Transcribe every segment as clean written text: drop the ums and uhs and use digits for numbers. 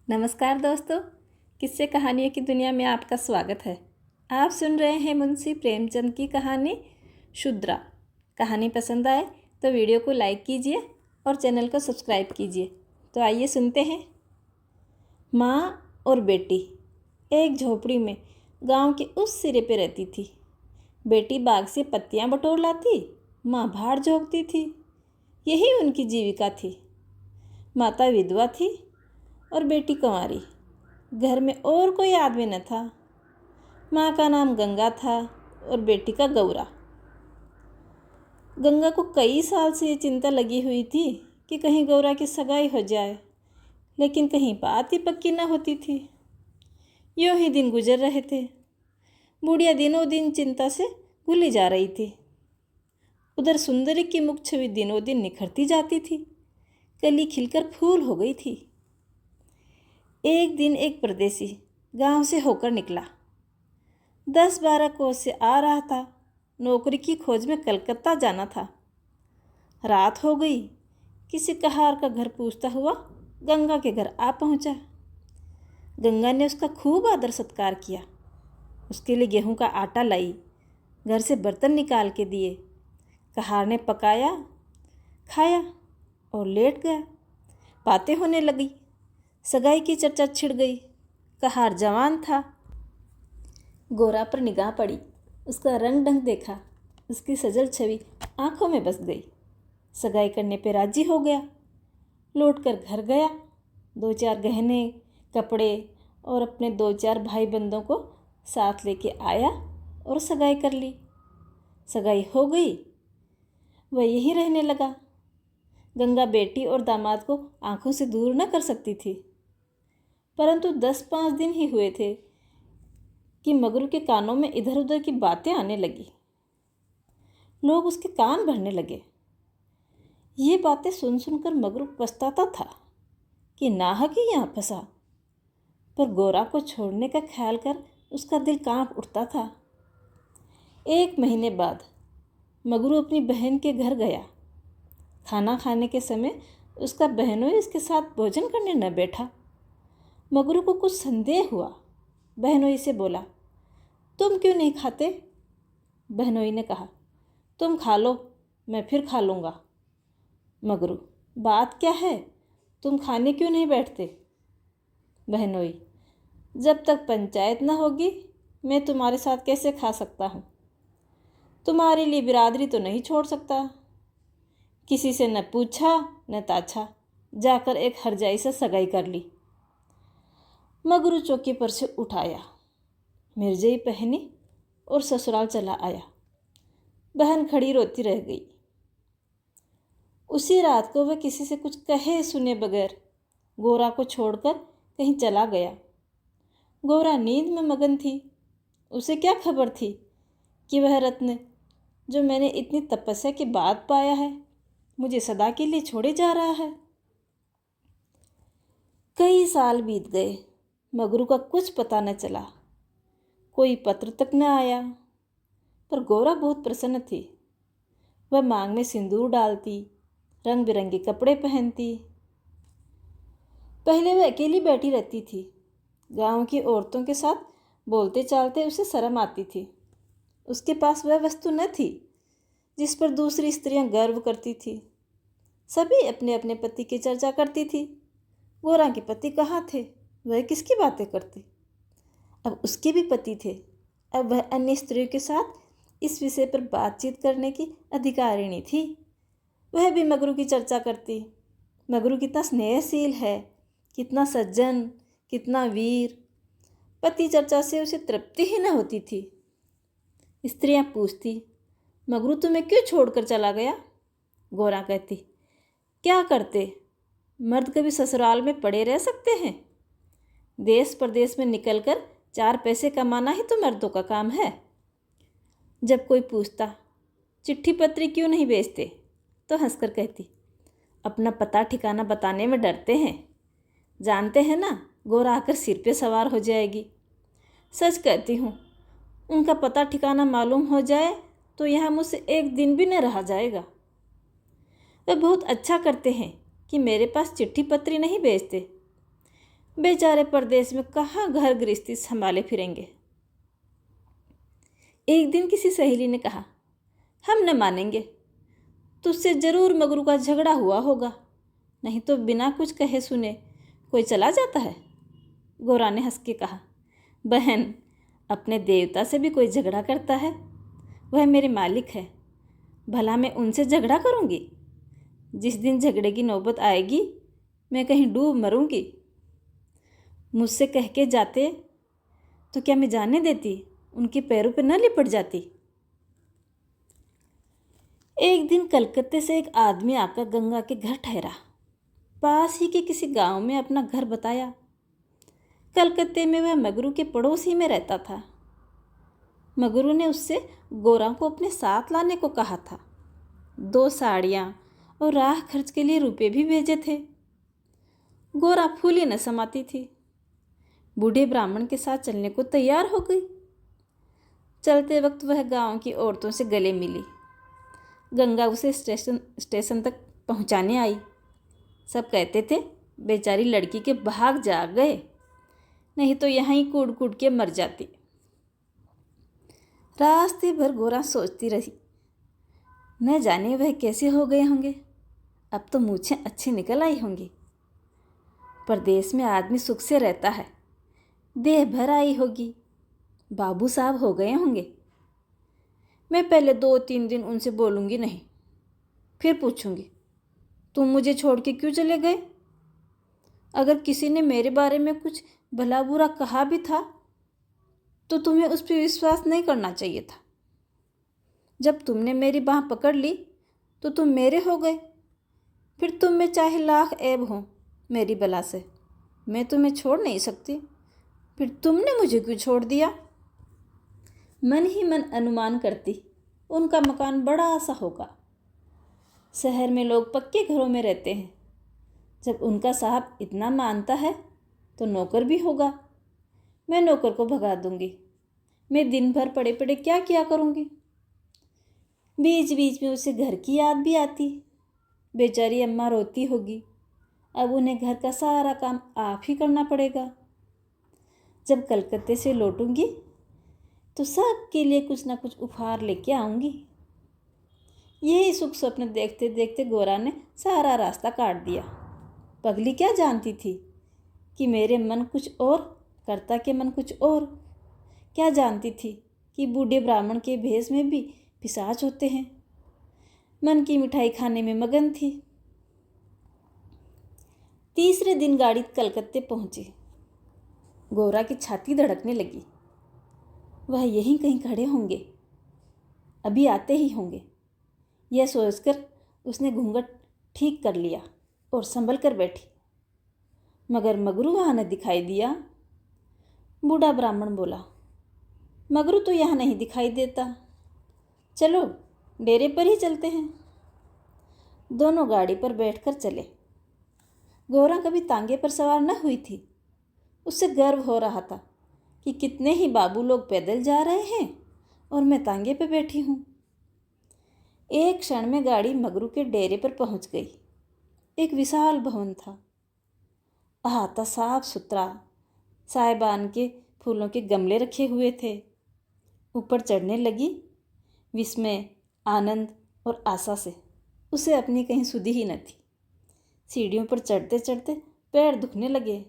नमस्कार दोस्तों, किस्से कहानियों की दुनिया में आपका स्वागत है। आप सुन रहे हैं मुंशी प्रेमचंद की कहानी शूद्रा। कहानी पसंद आए तो वीडियो को लाइक कीजिए और चैनल को सब्सक्राइब कीजिए। तो आइए सुनते हैं। माँ और बेटी एक झोपड़ी में गांव के उस सिरे पे रहती थी। बेटी बाग से पत्तियां बटोर लाती, माँ भाड़ झोंकती थी। यही उनकी जीविका थी। माता विधवा थी और बेटी कंवारी। घर में और कोई आदमी न था। माँ का नाम गंगा था और बेटी का गौरा। गंगा को कई साल से ये चिंता लगी हुई थी कि कहीं गौरा की सगाई हो जाए, लेकिन कहीं बात ही पक्की न होती थी। यूं ही दिन गुजर रहे थे। बुढ़िया दिनों दिन चिंता से भूली जा रही थी। उधर सुंदरी की मुख छवि दिनों दिन निखरती जाती थी। कली खिलकर फूल हो गई थी। एक दिन एक परदेसी गांव से होकर निकला। 10-12 कोस से आ रहा था। नौकरी की खोज में कलकत्ता जाना था। रात हो गई। किसी कहार का घर पूछता हुआ गंगा के घर आ पहुंचा। गंगा ने उसका खूब आदर सत्कार किया। उसके लिए गेहूं का आटा लाई, घर से बर्तन निकाल के दिए। कहार ने पकाया, खाया और लेट गया। बातें होने लगी। सगाई की चर्चा छिड़ गई। कहार जवान था। गोरा पर निगाह पड़ी। उसका रंग ढंग देखा। उसकी सजल छवि आंखों में बस गई। सगाई करने पे राजी हो गया। लौटकर घर गया। 2-4 गहने, कपड़े और अपने 2-4 भाई बंदों को साथ लेके आया और सगाई कर ली। सगाई हो गई। वह यहीं रहने लगा। गंगा बेटी और दामाद को आंखों से दूर न कर सकती थी। परंतु 10-5 दिन ही हुए थे कि मगरू के कानों में इधर उधर की बातें आने लगी। लोग उसके कान भरने लगे। ये बातें सुन सुनकर मगरू पछताता था कि नाहक ही यहाँ फंसा। पर गोरा को छोड़ने का ख्याल कर उसका दिल कांप उठता था। 1 महीने बाद मगरू अपनी बहन के घर गया। खाना खाने के समय उसका बहनोई उसके साथ भोजन करने न बैठा। मगरू को कुछ संदेह हुआ। बहनोई से बोला, तुम क्यों नहीं खाते? बहनोई ने कहा, तुम खा लो, मैं फिर खा लूँगा। मगरू, बात क्या है? तुम खाने क्यों नहीं बैठते? बहनोई, जब तक पंचायत न होगी मैं तुम्हारे साथ कैसे खा सकता हूँ? तुम्हारे लिए बिरादरी तो नहीं छोड़ सकता। किसी से न पूछा न ताछा, जाकर एक हरजाई से सगाई कर ली। मगरू चौकी पर से उठाया, मिर्जई पहनी और ससुराल चला आया। बहन खड़ी रोती रह गई। उसी रात को वह किसी से कुछ कहे सुने बगैर गोरा को छोड़कर कहीं चला गया। गोरा नींद में मगन थी। उसे क्या खबर थी कि वह रत्न, जो मैंने इतनी तपस्या के बाद पाया है, मुझे सदा के लिए छोड़े जा रहा है। कई साल बीत गए। मगरू का कुछ पता न चला। कोई पत्र तक न आया। पर गोरा बहुत प्रसन्न थी। वह मांग में सिंदूर डालती, रंग बिरंगे कपड़े पहनती। पहले वह अकेली बैठी रहती थी। गांव की औरतों के साथ बोलते चालते उसे शर्म आती थी। उसके पास वह वस्तु न थी जिस पर दूसरी स्त्रियां गर्व करती थी। सभी अपने अपने पति की चर्चा करती थी। गोरा के पति कहाँ थे? वह किसकी बातें करती? अब उसके भी पति थे। अब वह अन्य स्त्रियों के साथ इस विषय पर बातचीत करने की अधिकारिणी थी। वह भी मगरू की चर्चा करती। मगरू कितना स्नेहशील है, कितना सज्जन, कितना वीर। पति चर्चा से उसे तृप्ति ही न होती थी। स्त्रियां पूछती, मगरू तुम्हें क्यों छोड़कर चला गया? गोरा कहती, क्या करते? मर्द कभी ससुराल में पड़े रह सकते हैं? देश परदेश में निकलकर 4 पैसे कमाना ही तो मर्दों का काम है। जब कोई पूछता, चिट्ठी पत्री क्यों नहीं भेजते, तो हंसकर कहती, अपना पता ठिकाना बताने में डरते हैं। जानते हैं ना, गोरा आकर सिर पे सवार हो जाएगी। सच कहती हूँ, उनका पता ठिकाना मालूम हो जाए तो यहाँ मुझसे एक दिन भी न रहा जाएगा। वे बहुत अच्छा करते हैं कि मेरे पास चिट्ठी पत्री नहीं भेजते। बेचारे परदेश में कहाँ घर गृहस्थी संभाले फिरेंगे। एक दिन किसी सहेली ने कहा, हम न मानेंगे, तुझसे जरूर मगरू का झगड़ा हुआ होगा, नहीं तो बिना कुछ कहे सुने कोई चला जाता है। गोरा ने हंस के कहा, बहन, अपने देवता से भी कोई झगड़ा करता है? वह मेरे मालिक है, भला मैं उनसे झगड़ा करूंगी? जिस दिन झगड़े की नौबत आएगी मैं कहीं डूब मरूंगी। मुझसे कह के जाते तो क्या मैं जाने देती, उनके पैरों पर न लिपट जाती। एक दिन कलकत्ते से एक आदमी आकर गंगा के घर ठहरा। पास ही के किसी गांव में अपना घर बताया। कलकत्ते में वह मगरू के पड़ोसी में रहता था। मगरू ने उससे गोरा को अपने साथ लाने को कहा था। 2 साड़ियाँ और राह खर्च के लिए रुपए भी भेजे थे। गोरा फूली न समाती थी, बूढ़े ब्राह्मण के साथ चलने को तैयार हो गई। चलते वक्त वह गांव की औरतों से गले मिली। गंगा उसे स्टेशन तक पहुंचाने आई। सब कहते थे बेचारी लड़की के भाग जाग गए, नहीं तो यहाँ ही कूद कूद के मर जाती। रास्ते भर गोरा सोचती रही, न जाने वह कैसे हो गए होंगे। अब तो मूछें अच्छी निकल आई होंगी। परदेश में आदमी सुख से रहता है, देह भर आई होगी, बाबू साहब हो गए होंगे। मैं पहले 2-3 दिन उनसे बोलूँगी नहीं, फिर पूछूंगी, तुम मुझे छोड़ के क्यों चले गए? अगर किसी ने मेरे बारे में कुछ भला बुरा कहा भी था तो तुम्हें उस पर विश्वास नहीं करना चाहिए था। जब तुमने मेरी बाँह पकड़ ली तो तुम मेरे हो गए। फिर तुम में चाहे लाख ऐब हो मेरी बला से, मैं तुम्हें छोड़ नहीं सकती। फिर तुमने मुझे क्यों छोड़ दिया? मन ही मन अनुमान करती, उनका मकान बड़ा सा होगा। शहर में लोग पक्के घरों में रहते हैं। जब उनका साहब इतना मानता है तो नौकर भी होगा। मैं नौकर को भगा दूंगी। मैं दिन भर पड़े पड़े क्या किया करूंगी? बीच बीच में उसे घर की याद भी आती। बेचारी अम्मा रोती होगी। अब उन्हें घर का सारा काम आप ही करना पड़ेगा। जब कलकत्ते से लौटूंगी तो सबके लिए कुछ ना कुछ उपहार लेके आऊंगी। यही सुख स्वप्न देखते देखते गोरा ने सारा रास्ता काट दिया। पगली क्या जानती थी कि मेरे मन कुछ और, कर्ता के मन कुछ और। क्या जानती थी कि बूढ़े ब्राह्मण के भेष में भी पिशाच होते हैं। मन की मिठाई खाने में मगन थी। तीसरे दिन गाड़ी कलकत्ते पहुंची। गोरा की छाती धड़कने लगी। वह यहीं कहीं खड़े होंगे, अभी आते ही होंगे। यह सोचकर उसने घूंघट ठीक कर लिया और संभल कर बैठी। मगर मगरू वहाँ न दिखाई दिया। बूढ़ा ब्राह्मण बोला, मगरू तो यहाँ नहीं दिखाई देता, चलो डेरे पर ही चलते हैं। दोनों गाड़ी पर बैठकर चले। गोरा कभी तांगे पर सवार न हुई थी। उससे गर्व हो रहा था कि कितने ही बाबू लोग पैदल जा रहे हैं और मैं तांगे पर बैठी हूँ। एक क्षण में गाड़ी मगरू के डेरे पर पहुँच गई। एक विशाल भवन था। अहाता साफ सुथरा, साइबान के फूलों के गमले रखे हुए थे। ऊपर चढ़ने लगी। विस्मय, आनंद और आशा से उसे अपनी कहीं सुधि ही न थी। सीढ़ियों पर चढ़ते चढ़ते पैर दुखने लगे।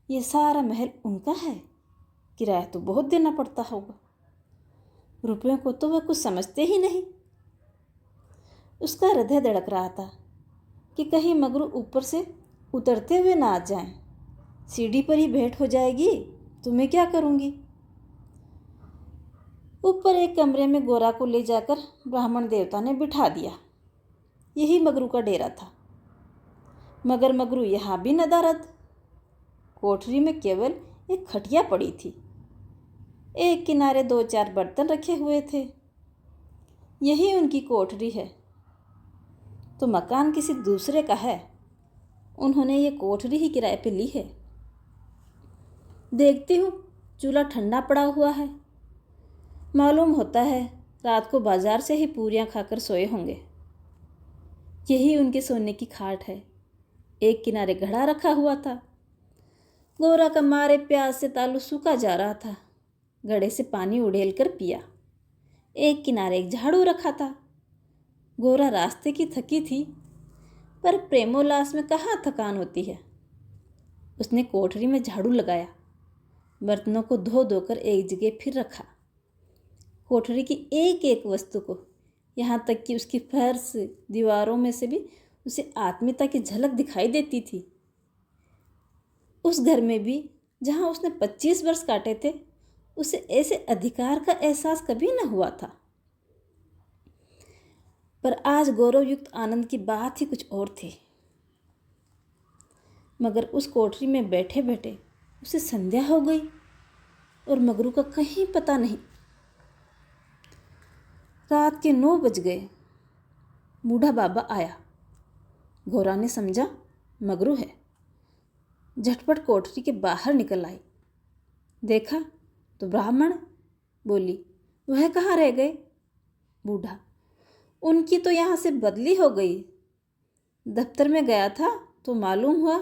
ये सारा महल उनका है? किराया तो बहुत देना पड़ता होगा। रुपयों को तो वह कुछ समझते ही नहीं। उसका हृदय धड़क रहा था कि कहीं मगरू ऊपर से उतरते हुए ना आ जाएं। सीढ़ी पर ही भेंट हो जाएगी तो मैं क्या करूँगी? ऊपर एक कमरे में गोरा को ले जाकर ब्राह्मण देवता ने बिठा दिया। यही मगरू का डेरा था। मगर मगरू यहाँ भी नदारद। कोठरी में केवल एक खटिया पड़ी थी। एक किनारे 2-4 बर्तन रखे हुए थे। यही उनकी कोठरी है। तो मकान किसी दूसरे का है। उन्होंने ये कोठरी ही किराए पे ली है। देखती हूँ चूल्हा ठंडा पड़ा हुआ है। मालूम होता है रात को बाजार से ही पूरियाँ खाकर सोए होंगे। यही उनके सोने की खाट है। एक किनारे घड़ा रखा हुआ था। गौरा का मारे प्यास से तालू सूखा जा रहा था। घड़े से पानी उड़ेल कर पिया। एक किनारे एक झाड़ू रखा था। गौरा रास्ते की थकी थी, पर प्रेमोल्लास में कहाँ थकान होती है। उसने कोठरी में झाड़ू लगाया, बर्तनों को धो धोकर एक जगह फिर रखा। कोठरी की एक एक वस्तु को, यहाँ तक कि उसकी फर्श, दीवारों में से भी उसे आत्मीयता की झलक दिखाई देती थी। उस घर में भी जहाँ उसने 25 वर्ष काटे थे, उसे ऐसे अधिकार का एहसास कभी न हुआ था। पर आज गौरवयुक्त आनंद की बात ही कुछ और थी। मगर उस कोठरी में बैठे बैठे उसे संध्या हो गई और मगरू का कहीं पता नहीं। रात के 9 बज गए। बूढ़ा बाबा आया। गौरा ने समझा मगरू है। झटपट कोठरी के बाहर निकल आई। देखा तो ब्राह्मण। बोली, वह कहाँ रह गए? बूढ़ा, उनकी तो यहाँ से बदली हो गई। दफ्तर में गया था तो मालूम हुआ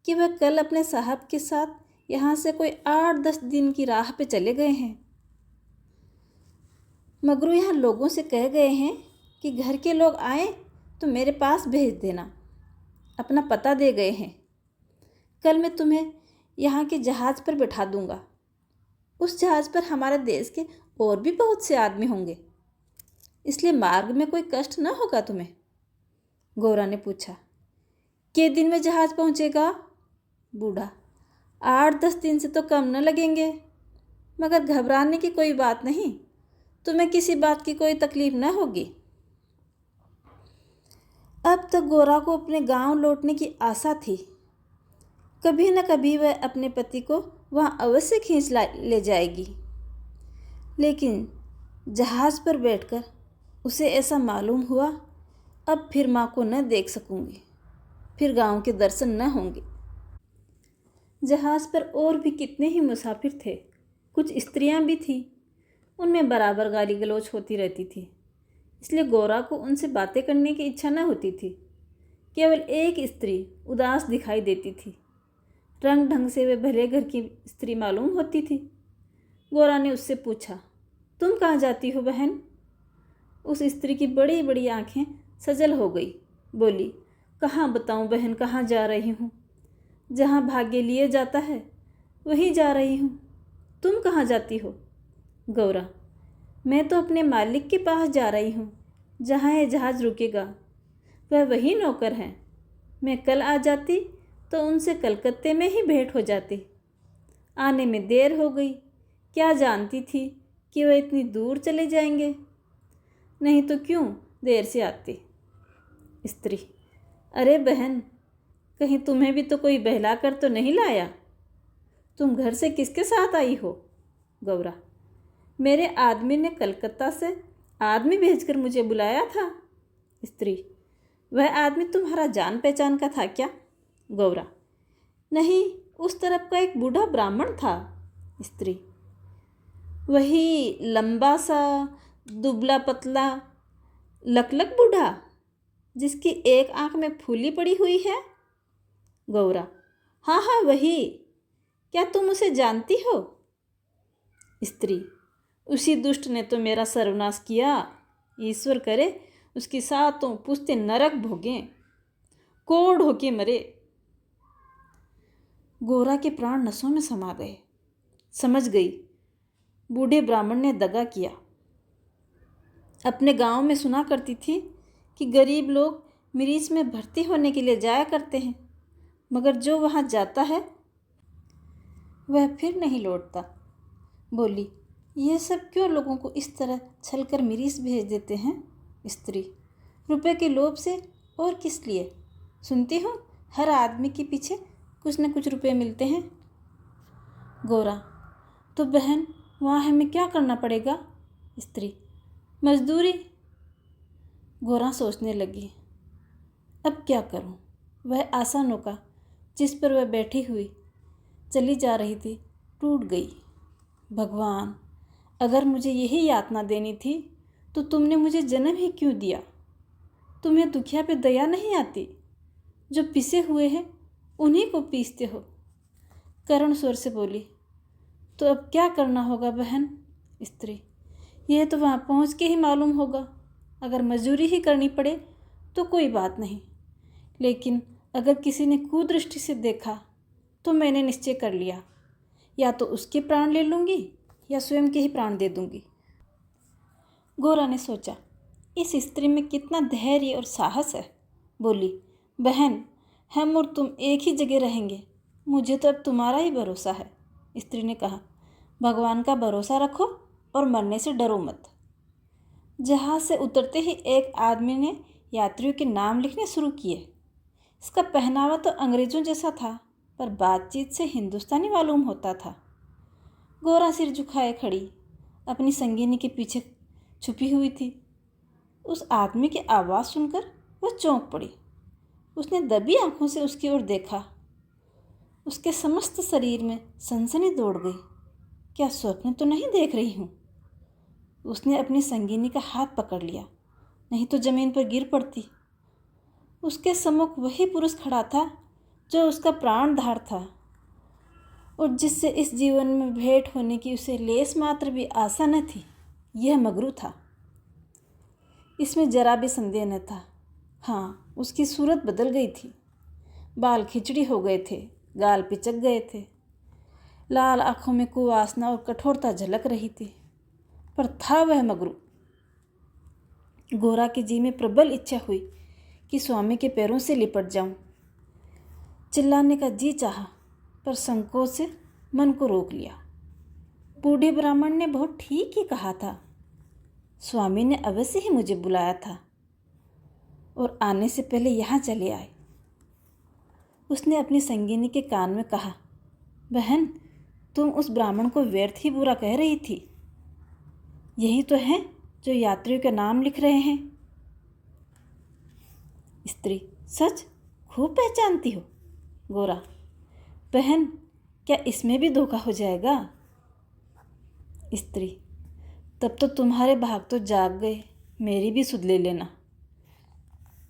कि वह कल अपने साहब के साथ यहाँ से कोई 8-10 दिन की राह पे चले गए हैं। मगरू यहाँ लोगों से कह गए हैं कि घर के लोग आए तो मेरे पास भेज देना। अपना पता दे गए हैं। कल मैं तुम्हें यहाँ के जहाज़ पर बैठा दूँगा। उस जहाज़ पर हमारे देश के और भी बहुत से आदमी होंगे, इसलिए मार्ग में कोई कष्ट न होगा तुम्हें। गौरा ने पूछा, के दिन में जहाज़ पहुँचेगा? बूढ़ा, 8-10 दिन से तो कम न लगेंगे। मगर घबराने की कोई बात नहीं, तुम्हें किसी बात की कोई तकलीफ न होगी। अब तक गौरा को अपने गांव लौटने की आशा थी। कभी न कभी वह अपने पति को वहाँ अवश्य खींच ले जाएगी। लेकिन जहाज़ पर बैठकर उसे ऐसा मालूम हुआ, अब फिर माँ को न देख सकूँगी, फिर गांव के दर्शन न होंगे। जहाज़ पर और भी कितने ही मुसाफिर थे। कुछ स्त्रियां भी थीं। उनमें बराबर गाली गलौज होती रहती थी, इसलिए गौरा को उनसे बातें करने की इच्छा न होती थी। केवल एक स्त्री उदास दिखाई देती थी। रंग ढंग से वे भले घर की स्त्री मालूम होती थी। गौरा ने उससे पूछा, तुम कहाँ जाती हो बहन? उस स्त्री की बड़ी बड़ी आंखें सजल हो गई। बोली, कहाँ बताऊँ बहन, कहाँ जा रही हूँ? जहाँ भाग्य लिए जाता है वहीं जा रही हूँ। तुम कहाँ जाती हो? गौरा, मैं तो अपने मालिक के पास जा रही हूँ, जहाँ ये जहाज़ रुकेगा वह वही नौकर हैं। मैं कल आ जाती तो उनसे कलकत्ते में ही भेंट हो जाती। आने में देर हो गई। क्या जानती थी कि वह इतनी दूर चले जाएंगे, नहीं तो क्यों देर से आती। स्त्री, अरे बहन, कहीं तुम्हें भी तो कोई बहला कर तो नहीं लाया? तुम घर से किसके साथ आई हो? गौरा, मेरे आदमी ने कलकत्ता से आदमी भेजकर मुझे बुलाया था। स्त्री, वह आदमी तुम्हारा जान पहचान का था क्या? गौरा, नहीं, उस तरफ का एक बूढ़ा ब्राह्मण था। स्त्री, वही लंबा सा, दुबला पतला, लकलक बूढ़ा, जिसकी एक आंख में फूली पड़ी हुई है? गौरा, हाँ हाँ वही। क्या तुम उसे जानती हो? स्त्री, उसी दुष्ट ने तो मेरा सर्वनाश किया। ईश्वर करे उसकी सातों पुश्तें नरक भोगें, कोढ़ होके मरे। गौरा के प्राण नसों में समा गए। समझ गई, बूढ़े ब्राह्मण ने दगा किया। अपने गांव में सुना करती थी कि गरीब लोग मिरीच में भर्ती होने के लिए जाया करते हैं, मगर जो वहाँ जाता है वह फिर नहीं लौटता। बोली, ये सब क्यों लोगों को इस तरह छलकर मिरीच भेज देते हैं? स्त्री, रुपए के लोभ से और किस लिए? सुनती हूँ हर आदमी के पीछे कुछ न कुछ रुपए मिलते हैं। गौरा, तो बहन वहाँ हमें क्या करना पड़ेगा? स्त्री, मजदूरी। गौरा सोचने लगी, अब क्या करूं? वह आशा नौका जिस पर वह बैठी हुई चली जा रही थी टूट गई। भगवान, अगर मुझे यही यातना देनी थी तो तुमने मुझे जन्म ही क्यों दिया? तुम्हें दुखिया पे दया नहीं आती? जो पिसे हुए हैं उन्हीं को पीसते हो। करुण स्वर से बोली। तो अब क्या करना होगा बहन? स्त्री। यह तो वहाँ पहुँच के ही मालूम होगा। अगर मजदूरी ही करनी पड़े तो कोई बात नहीं, लेकिन अगर किसी ने कुदृष्टि से देखा तो मैंने निश्चय कर लिया, या तो उसके प्राण ले लूँगी या स्वयं के ही प्राण दे दूँगी। गोरा ने सोचा, इस स्त्री में कितना धैर्य और साहस है। बोली, बहन, हम और तुम एक ही जगह रहेंगे, मुझे तो अब तुम्हारा ही भरोसा है। स्त्री ने कहा, भगवान का भरोसा रखो और मरने से डरो मत। जहाज़ से उतरते ही एक आदमी ने यात्रियों के नाम लिखने शुरू किए। इसका पहनावा तो अंग्रेज़ों जैसा था, पर बातचीत से हिंदुस्तानी मालूम होता था। गोरा सिर झुकाए खड़ी अपनी संगिनी के पीछे छुपी हुई थी। उस आदमी की आवाज़ सुनकर वह चौंक पड़ी। उसने दबी आंखों से उसकी ओर देखा। उसके समस्त शरीर में सनसनी दौड़ गई। क्या स्वप्न तो नहीं देख रही हूँ? उसने अपनी संगिनी का हाथ पकड़ लिया, नहीं तो जमीन पर गिर पड़ती। उसके सम्मुख वही पुरुष खड़ा था जो उसका प्राणधार था और जिससे इस जीवन में भेंट होने की उसे लेस मात्र भी आशा न थी। यह मगरू था, इसमें जरा भी संदेह न था। हाँ, उसकी सूरत बदल गई थी। बाल खिचड़ी हो गए थे, गाल पिचक गए थे, लाल आँखों में कुवासना और कठोरता झलक रही थी, पर था वह मगरू। गोरा के जी में प्रबल इच्छा हुई कि स्वामी के पैरों से लिपट जाऊं। चिल्लाने का जी चाहा, पर संकोच से मन को रोक लिया। बूढ़े ब्राह्मण ने बहुत ठीक ही कहा था। स्वामी ने अवश्य ही मुझे बुलाया था और आने से पहले यहाँ चले आए। उसने अपनी संगिनी के कान में कहा, बहन, तुम उस ब्राह्मण को व्यर्थ ही बुरा कह रही थी। यही तो है जो यात्रियों के नाम लिख रहे हैं। स्त्री, सच? खूब पहचानती हो। गोरा, बहन, क्या इसमें भी धोखा हो जाएगा? स्त्री, तब तो तुम्हारे भाग तो जाग गए, मेरी भी सुध ले लेना।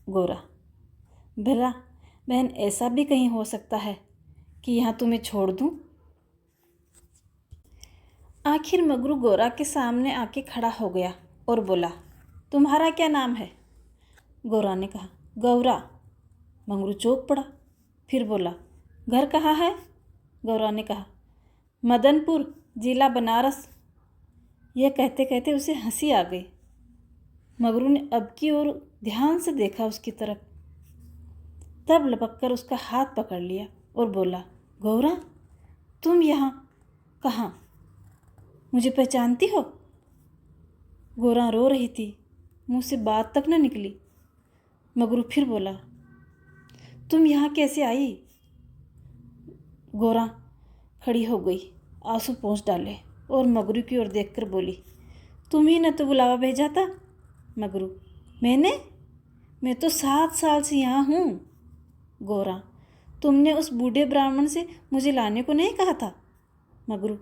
गोरा, भला बहन, ऐसा भी कहीं हो सकता है कि यहाँ तुम्हें छोड़ दूँ? आखिर मगरू गोरा के सामने आके खड़ा हो गया और बोला, तुम्हारा क्या नाम है? गोरा ने कहा, गौरा। मगरू चौंक पड़ा, फिर बोला, घर कहाँ है? गौरा ने कहा, मदनपुर, जिला बनारस। यह कहते कहते उसे हंसी आ गई। मगरू ने अब की ओर ध्यान से देखा उसकी तरफ, तब लपककर उसका हाथ पकड़ लिया और बोला, गौरा, तुम यहाँ कहाँ? मुझे पहचानती हो? गोरा रो रही थी, मुँह से बात तक न निकली। मगरू फिर बोला, तुम यहाँ कैसे आई? गोरा खड़ी हो गई, आंसू पोंछ डाले और मगरू की ओर देखकर बोली, तुम ही न तो बुलावा भेजा था? मगरू, मैं तो 7 साल से यहाँ हूँ। गोरा, तुमने उस बूढ़े ब्राह्मण से मुझे लाने को नहीं कहा था? मगरू,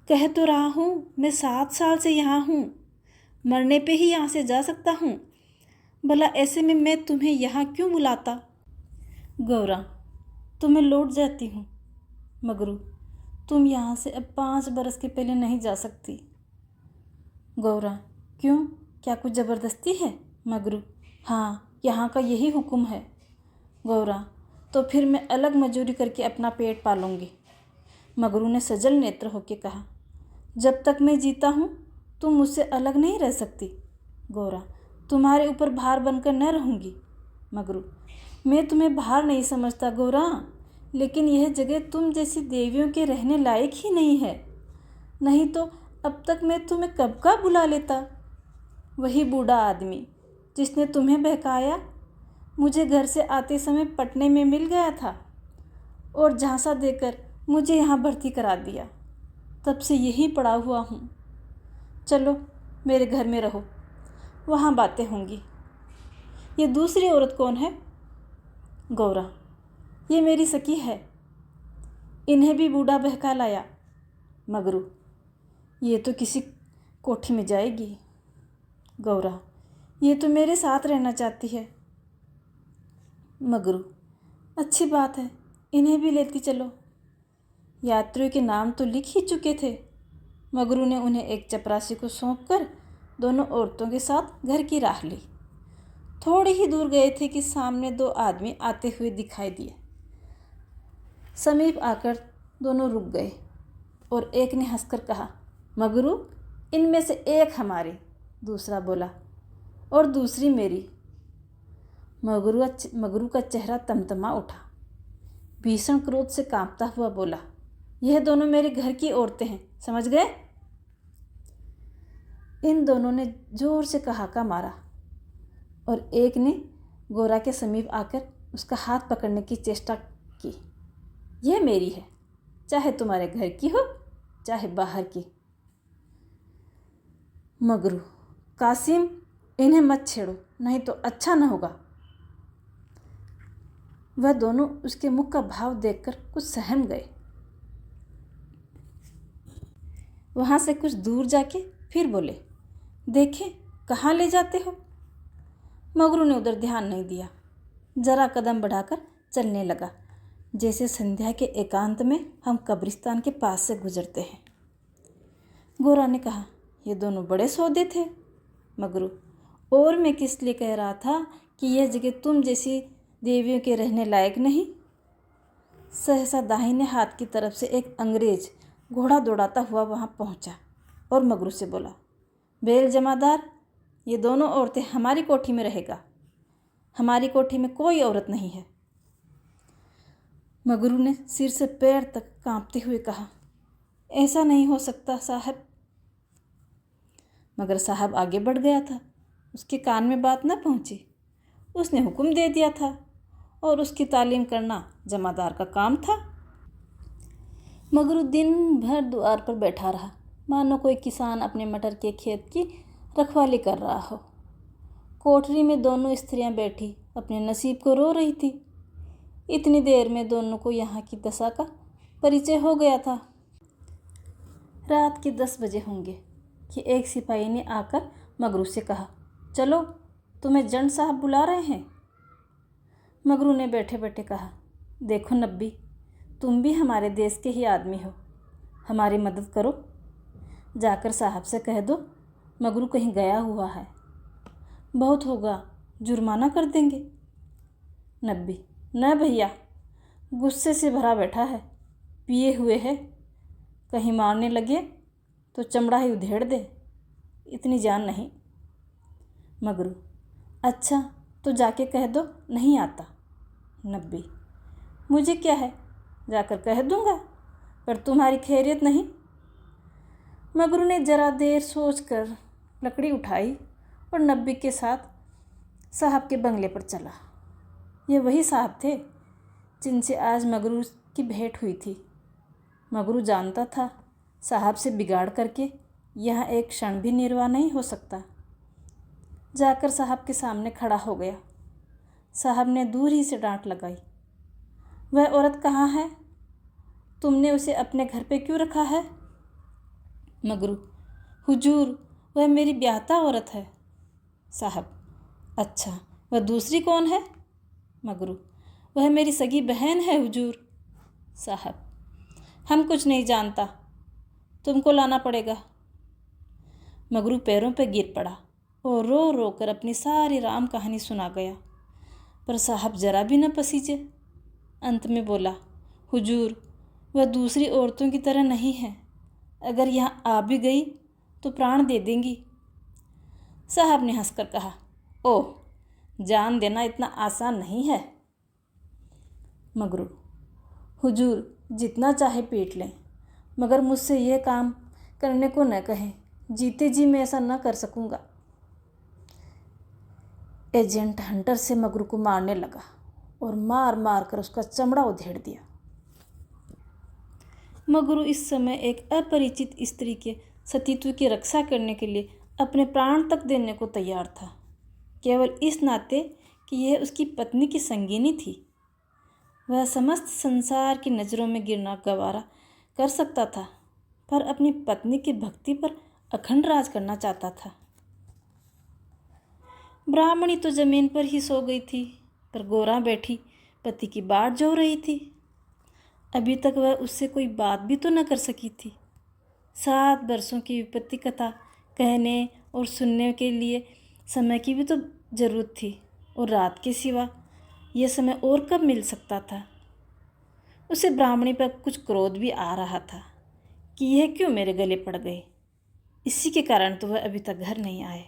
कह तो रहा हूँ, मैं 7 साल से यहाँ हूँ, मरने पे ही यहाँ से जा सकता हूँ। भला ऐसे में मैं तुम्हें यहाँ क्यों बुलाता? गौरा, तो मैं लौट जाती हूँ। मगरू, तुम यहाँ से अब 5 बरस के पहले नहीं जा सकती। गौरा, क्यों, क्या कुछ ज़बरदस्ती है? मगरू, हाँ, यहाँ का यही हुक्म है। गौरा, तो फिर मैं अलग मजूरी करके अपना पेट पालूंगी। मगरू ने सजल नेत्र होकर कहा, जब तक मैं जीता हूँ तुम मुझसे अलग नहीं रह सकती। गौरा, तुम्हारे ऊपर भार बनकर न रहूँगी। मगरू, मैं तुम्हें भार नहीं समझता गौरा, लेकिन यह जगह तुम जैसी देवियों के रहने लायक ही नहीं है, नहीं तो अब तक मैं तुम्हें कब का बुला लेता। वही बूढ़ा आदमी जिसने तुम्हें बहकाया मुझे घर से आते समय पटने में मिल गया था और झांसा देकर मुझे यहाँ भर्ती करा दिया। तब से यहीं पड़ा हुआ हूँ। चलो मेरे घर में रहो, वहाँ बातें होंगी। ये दूसरी औरत कौन है? गौरा, ये मेरी सखी है, इन्हें भी बूढ़ा बहका लाया। मगरू, ये तो किसी कोठी में जाएगी। गौरा, ये तो मेरे साथ रहना चाहती है। मगरू, अच्छी बात है, इन्हें भी लेती चलो। यात्रियों के नाम तो लिख ही चुके थे। मगरू ने उन्हें एक चपरासी को सौंपकर दोनों औरतों के साथ घर की राह ली। थोड़े ही दूर गए थे कि सामने दो आदमी आते हुए दिखाई दिए। समीप आकर दोनों रुक गए और एक ने हंसकर कहा, मगरू, इनमें से एक हमारी। दूसरा बोला, और दूसरी मेरी। मगरू का चेहरा तमतमा उठा। भीषण क्रोध से कांपता हुआ बोला, यह दोनों मेरे घर की औरतें हैं, समझ गए? इन दोनों ने जोर से ठहाका मारा और एक ने गोरा के समीप आकर उसका हाथ पकड़ने की चेष्टा की। यह मेरी है, चाहे तुम्हारे घर की हो चाहे बाहर की। मगरू, कासिम, इन्हें मत छेड़ो, नहीं तो अच्छा न होगा। वह दोनों उसके मुख का भाव देखकर कुछ सहम गए। वहाँ से कुछ दूर जाके फिर बोले, देखें कहाँ ले जाते हो? मगरू ने उधर ध्यान नहीं दिया, जरा कदम बढ़ाकर चलने लगा, जैसे संध्या के एकांत में हम कब्रिस्तान के पास से गुजरते हैं। गोरा ने कहा, ये दोनों बड़े सौदे थे। मगरू, और मैं किस लिए कह रहा था कि यह जगह तुम जैसी देवियों के रहने लायक नहीं। सहसा दाहिने हाथ की तरफ से एक अंग्रेज घोड़ा दौड़ाता हुआ वहाँ पहुँचा और मगरू से बोला, बेल जमादार, ये दोनों औरतें हमारी कोठी में रहेगा। हमारी कोठी में कोई औरत नहीं है। मगरू ने सिर से पैर तक कांपते हुए कहा, ऐसा नहीं हो सकता साहब। मगर साहब आगे बढ़ गया था, उसके कान में बात न पहुंची। उसने हुक्म दे दिया था और उसकी तालीम करना जमादार का काम था। मगरू दिन भर द्वार पर बैठा रहा, मानो कोई किसान अपने मटर के खेत की रखवाली कर रहा हो। कोठरी में दोनों स्त्रियां बैठी अपने नसीब को रो रही थी। इतनी देर में दोनों को यहाँ की दशा का परिचय हो गया था। रात के 10 बजे होंगे कि एक सिपाही ने आकर मगरू से कहा, चलो, तुम्हें जंड साहब बुला रहे हैं। मगरू ने बैठे बैठे कहा, देखो नब्बी, तुम भी हमारे देश के ही आदमी हो, हमारी मदद करो। जाकर साहब से कह दो मगरू कहीं गया हुआ है, बहुत होगा जुर्माना कर देंगे। नब्बी, न भैया, गुस्से से भरा बैठा है, पिए हुए है, कहीं मारने लगे तो चमड़ा ही उधेड़ दे, इतनी जान नहीं। मगरू, अच्छा तो जाके कह दो नहीं आता। नब्बी, मुझे क्या है, जाकर कह दूंगा, पर तुम्हारी खैरियत नहीं। मगरू ने जरा देर सोचकर लकड़ी उठाई और नब्बी के साथ साहब के बंगले पर चला। ये वही साहब थे जिनसे आज मगरू की भेंट हुई थी। मगरू जानता था साहब से बिगाड़ करके यहाँ एक क्षण भी निर्वाह नहीं हो सकता। जाकर साहब के सामने खड़ा हो गया। साहब ने दूर ही से डांट लगाई, वह औरत कहाँ है? तुमने उसे अपने घर पे क्यों रखा है? मगरू, हुजूर, वह मेरी ब्याहता औरत है। साहब, अच्छा, वह दूसरी कौन है? मगरू, वह मेरी सगी बहन है हुजूर। साहब, हम कुछ नहीं जानता, तुमको लाना पड़ेगा। मगरू पैरों पर गिर पड़ा और रो रो कर अपनी सारी राम कहानी सुना गया, पर साहब जरा भी न पसीजे। अंत में बोला, हुजूर, वह दूसरी औरतों की तरह नहीं है, अगर यहाँ आ भी गई तो प्राण दे देंगी। साहब ने हंसकर कहा, ओह, जान देना इतना आसान नहीं है। मगरू, हुजूर जितना चाहे पीट लें, मगर मुझसे यह काम करने को न कहें, जीते जी मैं ऐसा न कर सकूँगा। एजेंट हंटर से मगरू को मारने लगा और मार मार कर उसका चमड़ा उधेड़ दिया। मगरू इस समय एक अपरिचित स्त्री के सतीत्व की रक्षा करने के लिए अपने प्राण तक देने को तैयार था, केवल इस नाते कि यह उसकी पत्नी की संगिनी थी। वह समस्त संसार की नज़रों में गिरना गवारा कर सकता था, पर अपनी पत्नी की भक्ति पर अखंड राज करना चाहता था। ब्राह्मणी तो जमीन पर ही सो गई थी, पर गोरा बैठी पति की बाट जो रही थी। अभी तक वह उससे कोई बात भी तो न कर सकी थी। 7 वर्षों की विपत्ति कथा कहने और सुनने के लिए समय की भी तो ज़रूरत थी, और रात के सिवा यह समय और कब मिल सकता था। उसे ब्राह्मणी पर कुछ क्रोध भी आ रहा था कि यह क्यों मेरे गले पड़ गए। इसी के कारण तो वह अभी तक घर नहीं आए।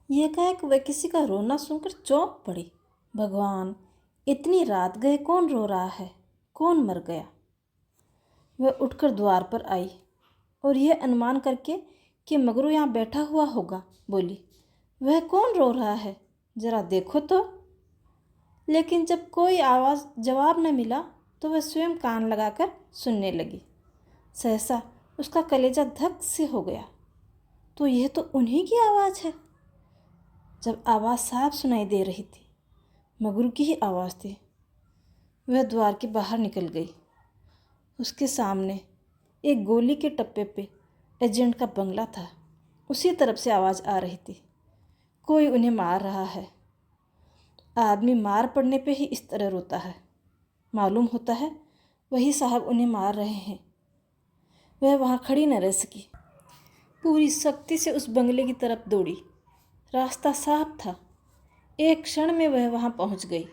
यह कहा कि वह किसी का रोना सुनकर चौंक पड़ी। भगवान, इतनी रात गए कौन रो रहा है, कौन मर गया। वह उठकर द्वार पर आई और यह अनुमान करके कि मगरू यहाँ बैठा हुआ होगा, बोली, वह कौन रो रहा है, जरा देखो तो। लेकिन जब कोई आवाज़ जवाब न मिला तो वह स्वयं कान लगाकर सुनने लगी। सहसा उसका कलेजा धक से हो गया। तो यह तो उन्हीं की आवाज़ है। जब आवाज़ साफ सुनाई दे रही थी, मगरू की ही आवाज़ थी। वह द्वार के बाहर निकल गई। उसके सामने एक गोली के टप्पे पे एजेंट का बंगला था। उसी तरफ से आवाज़ आ रही थी, कोई उन्हें मार रहा है। आदमी मार पड़ने पे ही इस तरह रोता है। मालूम होता है वही साहब उन्हें मार रहे हैं। वह वहाँ खड़ी न रह सकी, पूरी शक्ति से उस बंगले की तरफ दौड़ी। रास्ता साफ था। एक क्षण में वह वहाँ पहुँच गई।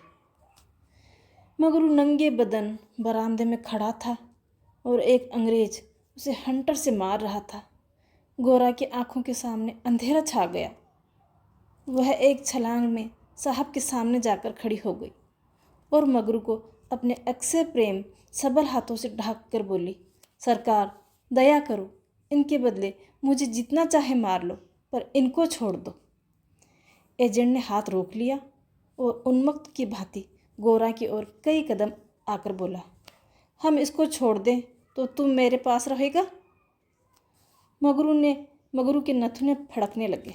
मगरू नंगे बदन बरामदे में खड़ा था और एक अंग्रेज उसे हंटर से मार रहा था। गोरा की आंखों के सामने अंधेरा छा गया। वह एक छलांग में साहब के सामने जाकर खड़ी हो गई और मगरू को अपने अक्षय प्रेम सबल हाथों से ढाक कर बोली, सरकार, दया करो, इनके बदले मुझे जितना चाहे मार लो, पर इनको छोड़ दो। एजेंट ने हाथ रोक लिया और उन्मत्त की भांति गोरा की ओर कई कदम आकर बोला, हम इसको छोड़ दें तो तुम मेरे पास रहेगा। मगरू के नथुने फड़कने लगे।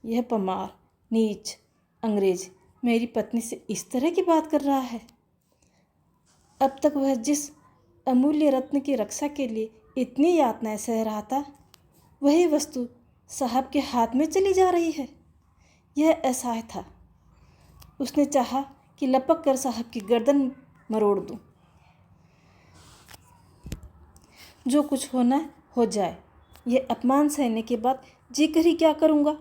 यह पमार, नीच अंग्रेज मेरी पत्नी से इस तरह की बात कर रहा है। अब तक वह जिस अमूल्य रत्न की रक्षा के लिए इतनी यातनाएं सह रहा था, वही वस्तु साहब के हाथ में चली जा रही है। यह असहाय था। उसने चाहा कि लपक कर साहब की गर्दन मरोड़ दूं। जो कुछ होना हो जाए, यह अपमान सहने के बाद जीकर ही क्या करूँगा।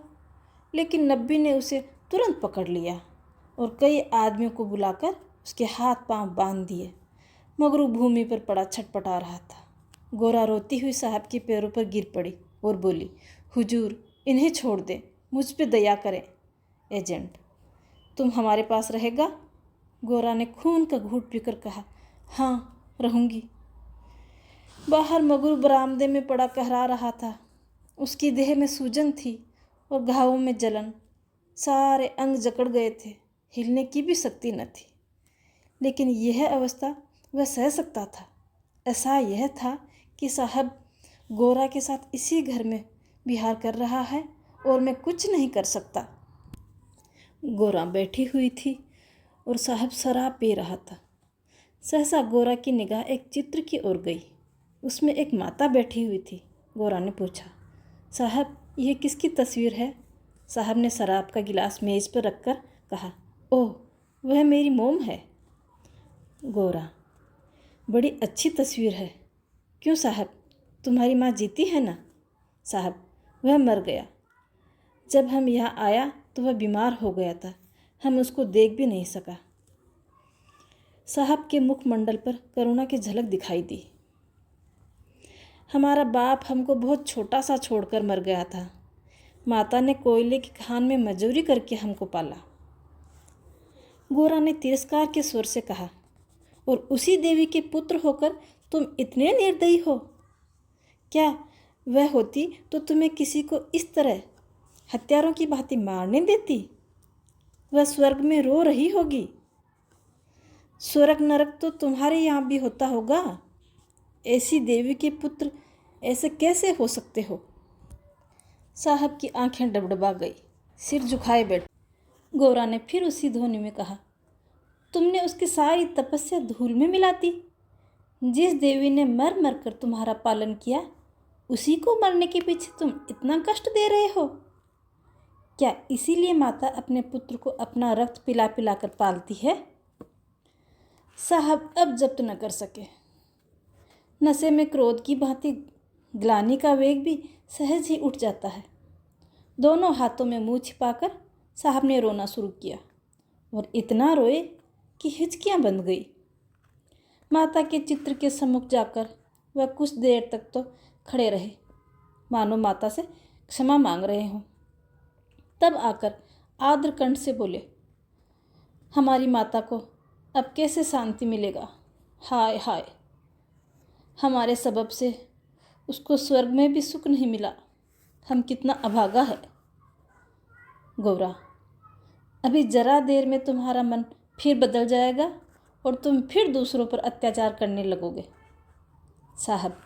लेकिन नब्बी ने उसे तुरंत पकड़ लिया और कई आदमियों को बुलाकर उसके हाथ पांव बांध दिए। मगरू भूमि पर पड़ा छटपटा रहा था। गोरा रोती हुई साहब के पैरों पर गिर पड़ी और बोली, हुजूर, इन्हें छोड़ दें, मुझ पे दया करें। एजेंट, तुम हमारे पास रहेगा? गोरा ने खून का घूंट पीकर कहा, हाँ, रहूँगी। बाहर मगरू बरामदे में पड़ा कहरा रहा था। उसकी देह में सूजन थी और घावों में जलन। सारे अंग जकड़ गए थे, हिलने की भी शक्ति न थी। लेकिन यह अवस्था वह सह सकता था। ऐसा यह था कि साहब गोरा के साथ इसी घर में विहार कर रहा है और मैं कुछ नहीं कर सकता। गोरा बैठी हुई थी और साहब शराब पी रहा था। सहसा गोरा की निगाह एक चित्र की ओर गई। उसमें एक माता बैठी हुई थी। गोरा ने पूछा, साहब, यह किसकी तस्वीर है? साहब ने शराब का गिलास मेज पर रखकर कहा, ओह, वह मेरी मोम है। गोरा, बड़ी अच्छी तस्वीर है। क्यों साहब, तुम्हारी माँ जीती है ना? साहब, वह मर गया। जब हम यहाँ आया तो वह बीमार हो गया था, हम उसको देख भी नहीं सका। साहब के मुखमंडल पर करुणा की झलक दिखाई दी। हमारा बाप हमको बहुत छोटा सा छोड़कर मर गया था। माता ने कोयले की खान में मजदूरी करके हमको पाला। गोरा ने तिरस्कार के स्वर से कहा, और उसी देवी के पुत्र होकर तुम इतने निर्दयी हो? क्या वह होती तो तुम्हें किसी को इस तरह हत्यारों की भांति मारने देती? वह स्वर्ग में रो रही होगी। स्वर्ग नरक तो तुम्हारे यहाँ भी होता होगा। ऐसी देवी के पुत्र ऐसे कैसे हो सकते हो? साहब की आंखें डबडबा गई, सिर झुकाए बैठ। गोरा ने फिर उसी ध्वनि में कहा, तुमने उसकी सारी तपस्या धूल में मिला दी। जिस देवी ने मर मर कर तुम्हारा पालन किया, उसी को मरने के पीछे तुम इतना कष्ट दे रहे हो। क्या इसीलिए माता अपने पुत्र को अपना रक्त पिला पिला कर पालती है? साहब अब जब्त न कर सके। नशे में क्रोध की भांति ग्लानि का वेग भी सहज ही उठ जाता है। दोनों हाथों में मुंह छिपाकर साहब ने रोना शुरू किया और इतना रोए कि हिचकियां बंध गई। माता के चित्र के सम्मुख जाकर वह कुछ देर तक तो खड़े रहे, मानो माता से क्षमा मांग रहे हों। तब आकर आर्द्र कंठ से बोले, हमारी माता को अब कैसे शांति मिलेगा? हाय हाय, हमारे सबब से उसको स्वर्ग में भी सुख नहीं मिला। हम कितना अभागा है। गौरा, अभी जरा देर में तुम्हारा मन फिर बदल जाएगा और तुम फिर दूसरों पर अत्याचार करने लगोगे। साहब,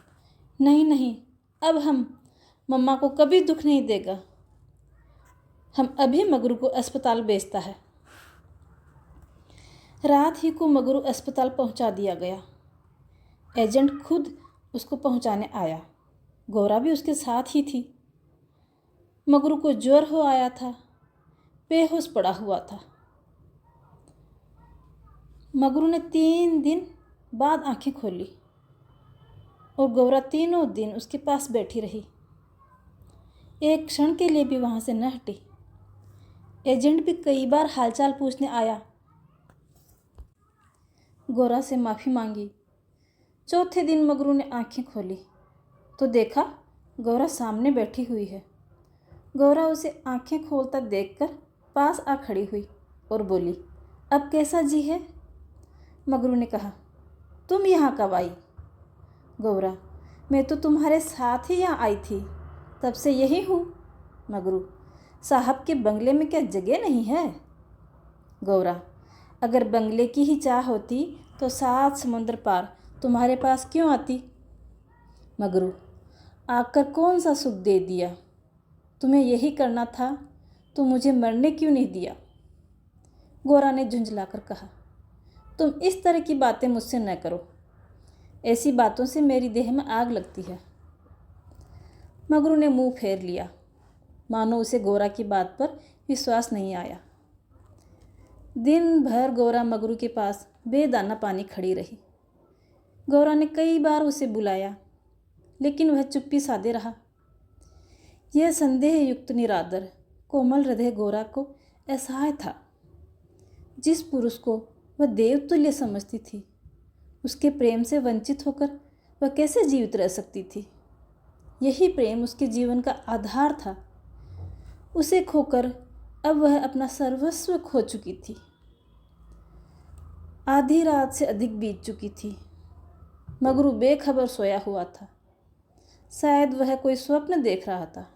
नहीं नहीं, अब हम मम्मा को कभी दुख नहीं देगा। हम अभी मगरू को अस्पताल भेजता है। रात ही को मगरू अस्पताल पहुंचा दिया गया। एजेंट खुद उसको पहुंचाने आया। गौरा भी उसके साथ ही थी। मगरू को ज्वर हो आया था, बेहोश पड़ा हुआ था। मगरू ने 3 दिन बाद आंखें खोली और गौरा तीनों दिन उसके पास बैठी रही। एक क्षण के लिए भी वहाँ से न हटी। एजेंट भी कई बार हालचाल पूछने आया, गौरा से माफ़ी मांगी। चौथे दिन मगरू ने आंखें खोली तो देखा गौरा सामने बैठी हुई है। गौरा उसे आंखें खोलता देखकर पास आ खड़ी हुई और बोली, अब कैसा जी है? मगरू ने कहा, तुम यहाँ कब आई? गौरा, मैं तो तुम्हारे साथ ही यहाँ आई थी, तब से यही हूँ। मगरू, साहब के बंगले में क्या जगह नहीं है? गौरा, अगर बंगले की ही चाह होती तो 7 समुद्र पार तुम्हारे पास क्यों आती? मगरू, आकर कौन सा सुख दे दिया? तुम्हें यही करना था तो मुझे मरने क्यों नहीं दिया? गौरा ने झुंझलाकर कहा, तुम इस तरह की बातें मुझसे न करो। ऐसी बातों से मेरी देह में आग लगती है। मगरू ने मुंह फेर लिया, मानो उसे गौरा की बात पर विश्वास नहीं आया। दिन भर गौरा मगरू के पास बेदाना पानी खड़ी रही। गौरा ने कई बार उसे बुलाया, लेकिन वह चुप्पी साधे रहा। यह संदेह युक्त निरादर कोमल हृदय गौरा को असहाय था। जिस पुरुष को वह देवतुल्य समझती थी, उसके प्रेम से वंचित होकर वह कैसे जीवित रह सकती थी? यही प्रेम उसके जीवन का आधार था। उसे खोकर अब वह अपना सर्वस्व खो चुकी थी। आधी रात से अधिक बीत चुकी थी। मगरू बेखबर सोया हुआ था। शायद वह कोई स्वप्न देख रहा था।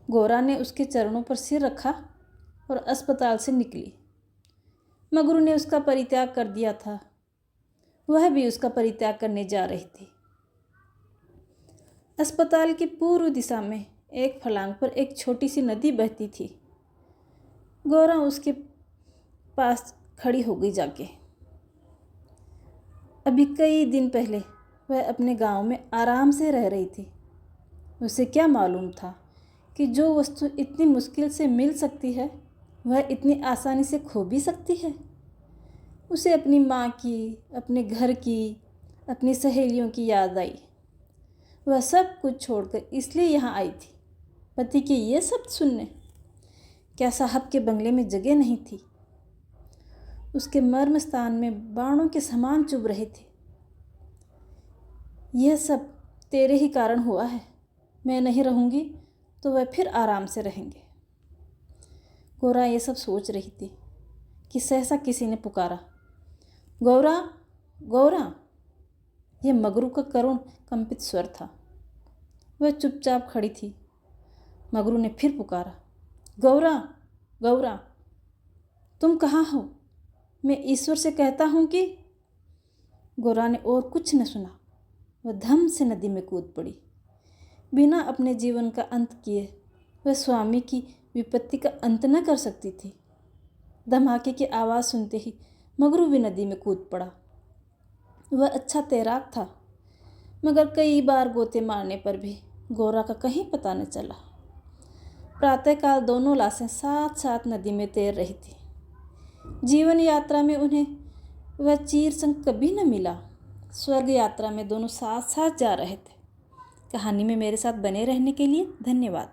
गौरा ने उसके चरणों पर सिर रखा और अस्पताल से निकली। मगरू ने उसका परित्याग कर दिया था। वह भी उसका परित्याग करने जा रही थी। अस्पताल की पूर्व दिशा में एक फलांग पर एक छोटी सी नदी बहती थी। गौरा उसके पास खड़ी हो गई जाके। अभी कई दिन पहले वह अपने गांव में आराम से रह रही थी। उसे क्या मालूम था कि जो वस्तु इतनी मुश्किल से मिल सकती है वह इतनी आसानी से खो भी सकती है। उसे अपनी माँ की, अपने घर की, अपनी सहेलियों की याद आई। वह सब कुछ छोड़कर इसलिए यहाँ आई थी, पति के ये शब्द सुनने। क्या साहब के बंगले में जगह नहीं थी? उसके मर्म स्थान में बाणों के समान चुभ रहे थे। यह सब तेरे ही कारण हुआ है। मैं नहीं रहूँगी तो वह फिर आराम से रहेंगे। गौरा ये सब सोच रही थी कि सहसा किसी ने पुकारा, गौरा, गौरा। यह मगरू का करुण कंपित स्वर था। वह चुपचाप खड़ी थी। मगरू ने फिर पुकारा, गौरा, गौरा, तुम कहाँ हो? मैं ईश्वर से कहता हूँ कि। गौरा ने और कुछ न सुना। वह धम से नदी में कूद पड़ी। बिना अपने जीवन का अंत किए वह स्वामी की विपत्ति का अंत न कर सकती थी। धमाके की आवाज़ सुनते ही मगरू भी नदी में कूद पड़ा। वह अच्छा तैराक था, मगर कई बार गोते मारने पर भी गौरा का कहीं पता न चला। प्रातःकाल दोनों लाशें साथ साथ नदी में तैर रही थी। जीवन यात्रा में उन्हें वह चीर संग कभी न मिला। स्वर्ग यात्रा में दोनों साथ साथ जा रहे थे। कहानी में मेरे साथ बने रहने के लिए धन्यवाद।